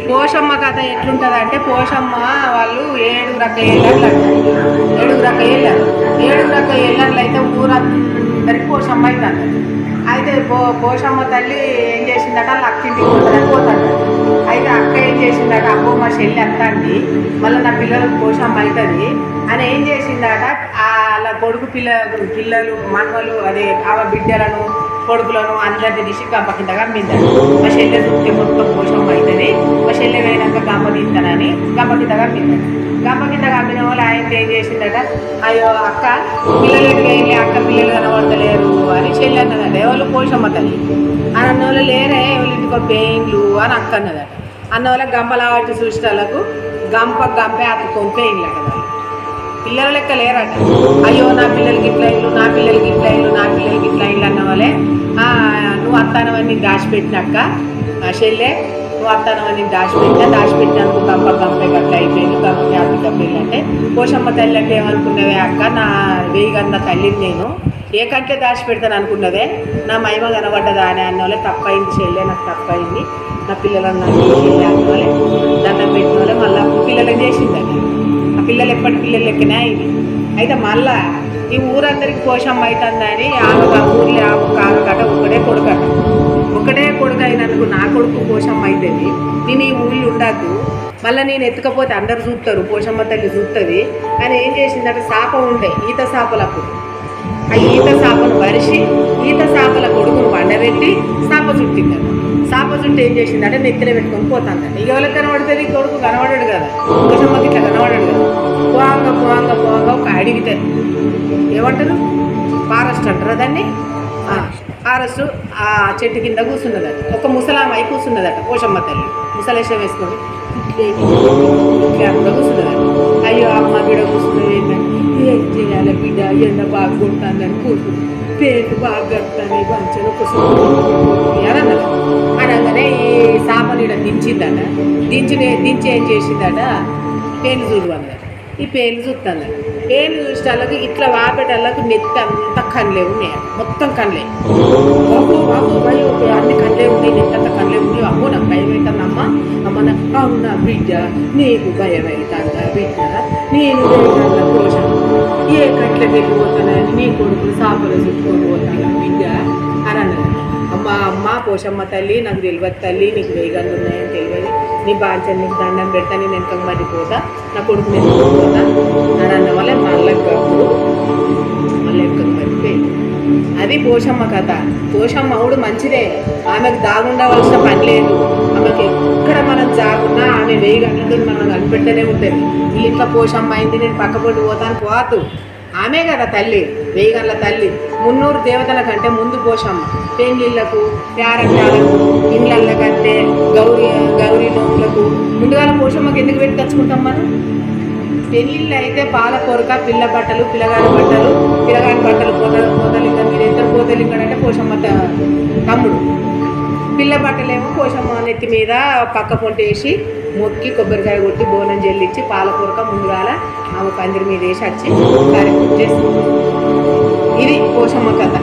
పోషమ్మ కథ ఎట్లుంటుంది అంటే, పోషమ్మ వాళ్ళు 7 ఏళ్ళట్లు అంటారు. 7 ఏళ్ళట్లు అయితే ఊరందరికి పోషమ్మ అవుతుంది. అయితే పోషమ్మ తల్లి ఏం చేసిందట, వాళ్ళ అక్కింటికి పోతుందని పోతాడు. అయితే అక్క ఏం చేసిందట, అబ్బో మా చెల్లి అత్తండి, మళ్ళీ నా పిల్లలకు పోషమ్మ అవుతుంది అని ఏం చేసిందట, వాళ్ళ కొడుకు పిల్లలు మనవలు అదే ఆమె బిడ్డలను కొడుకులను అందరినీ తీసి గంప కింద కమ్మిందాడు. మా చెల్లె చూస్తే మొత్తం పోషమ్మ అవుతుంది, మా చెల్లె వేయనాక గంప తీస్తానని గంప కింద కమ్మిందాడు. గంప కింద కమ్మిన వాళ్ళు ఆయన ఏం చేసిందట, అయ్యో అక్క పిల్లలు ఎటుకైనా, అక్క పిల్లలు కనబడతలేరు అని చెల్లి అన్నదట. ఎవరు? పోషమ్మ తల్లి. అని అన్న వాళ్ళు లేరే, ఎవరి ఇంటికో పెయిన్లు అని అక్క అన్నదట. అన్న వాళ్ళకి గంపలావాటి చూసేటోళ్ళకు గంపే అతుకొని పెయిన్లు అట. వాళ్ళు పిల్లల లెక్క లేరట. అయ్యో నా పిల్లలకి ఇట్లా ఇల్లు, నా పిల్లలకి ఇట్లా ఇల్లు, నా పిల్లలకి ఇట్లా ఇల్లు అన్న వాళ్ళే, నువ్వు అత్తానవన్నీ దాచిపెట్టినాక చెల్లె, నువ్వు అత్తానవన్నీ దాచిపెట్టినందుకు గంపే గట్ల అయిపోయింది, గంపకి అప్పికప్పిల్లు అంటే, పోషమ్మ తల్లి అంటే ఏమనుకున్నవే అక్క, నా వేయిగన్న తల్లిని నేను ఏ కంటే దాచిపెడతాను అనుకున్నదే, నా మహిమ కనబడ్డదా అని అన్న వాళ్ళే, తప్పైంది చెల్లె, నాకు తప్పైంది, నా పిల్లలన్నా చెల్లె అన్న వాళ్ళే దండం పెట్టిన వాళ్ళే మళ్ళీ పిల్లలకు చేసిందని. ఆ పిల్లలు ఎప్పటి పిల్లలు లెక్కనే అయింది. అయితే మళ్ళా ఈ ఊరందరికి పోషమ్మ అవుతుందని ఊర్లో ఆమె కట ఒకటే కొడుకు అయినందుకు నా కొడుకు పోషమ్మ అవుతుంది, నేను ఈ ఊళ్ళు ఉండద్దు, మళ్ళీ నేను ఎత్తుకపోతే అందరు చూస్తారు, పోషమ్మ తల్లి చూస్తుంది అని ఏం చేసిందంటే, శాపం ఉండే ఈత చేపలప్పుడు ఆ ఈత చేపను వరిసి ఈత చేపల కొడుకును వండబెట్టి చేప చుట్టిందట. చేప చుట్టి ఏం చేసిందంటే నెత్తిలో పెట్టుకొని పోతాందట. ఇక ఎవరికి కనబడుతుంది? కొడుకు కనబడాడు కదా, పోషమ్మకి ఇట్లా కనబడాడు కదా. పోంగా ఒక అడిగితే ఏమంటారు, ఫారెస్ట్ అంటారు దాన్ని. ఫారెస్ట్ ఆ చెట్టు కింద కూర్చున్నదట. ఒక ముసలామై కూర్చున్నదట. పోషమ్మ తల్లి ముసలేషం వేసుకొని ఇట్లా కూడా కూర్చున్నదట. అయ్యో అమ్మ బిడ్డ కూర్చున్నది, ఏం చేయాలి బిడ్డ, ఎండ బాగా కొట్టాలని కూర్చుంది, పేరు బాగా గడుతానే మంచిగా కూర్చుని అని అన్నది. అనగానే ఈ సాపనీడ దించిందట. దించి ఏం చేసిందట, పేర్లు చూడు అన్నదట. ఈ పేర్లు చూస్తాను. పేర్లు చూసేటాళ్ళకి ఇట్లా వాపేటాళ్ళకి నెత్తి అంతా కళ్ళే ఉన్నాయి, మొత్తం కళ్ళే. బాబు భయం, అన్ని కళ్ళే ఉన్నాయి, నెత్తి అంతా కళ్ళే ఉన్నాయి. అమ్మో నాకు భయం అవుతుందమ్మ, అవునా బిడ్డ, నీకు భయం అవుతుందా బిడ్డ, నేను పోషణ ఏ కట్ల వెళ్ళిపోతానని నీ కొడుకులు చేపలు చుట్టుకొని పోతాను బిడ్డ అని అన్నది. అమ్మ పోషమ్మ తల్లి, నాకు తెలియదు తల్లి, నీకు వేగాలు ఉన్నాయని తెలియదు, నీ బాధ్యత నీకు దండం పెడతా, నేను వెనక మర్రిపోతా, నా కొడుకు నెత్తుకుపోతా అని అన్న వల్ల మళ్ళీ వెనక మర్రిపోయింది. అది పోషమ్మ కథ. పోషమ్మ అవుడు మంచిదే, ఆమెకు దాగుండవలసిన పని లేదు. ఆమెకి ఎక్కడ మనం జాగున్నా ఆమె 1000 గంటలతో మనం కనిపెట్టనే ఉంటుంది. ఈ ఇంట్లో పోషమ్మ అయింది, నేను పక్కపొండి పోతాను పోతు, ఆమె కదా తల్లి, 1000 గంటల తల్లి. 300 దేవతల కంటే ముందు పోషమ్మ. పెళ్ళిళ్ళకు, ప్యారటాలకు, ఇండ్లకంటే గౌరీ నోములకు ముందుగాల పోషమ్మకి ఎందుకు పెట్టి తెచ్చుకుంటాం మనం? పెళ్ళిళ్ళు అయితే పాల కొరక, పిల్ల బట్టలు, పిల్లగాడి బట్టలు పోతలింగం మీద ఇద్దరు పోతలింగడు అంటే పోషమ్మ తమ్ముడు. పిల్ల బట్టలేమో పోషమ్మ నెత్తి మీద పక్క పొంట వేసి మొక్కి కొబ్బరికాయ కొట్టి బోనం చెల్లించి పాల కొరక ముందుగాల ఆమె పందిరి మీద వేసి వచ్చి కార్యక్రమం చేస్తుంది. ఇది పోషమ్మ కథ.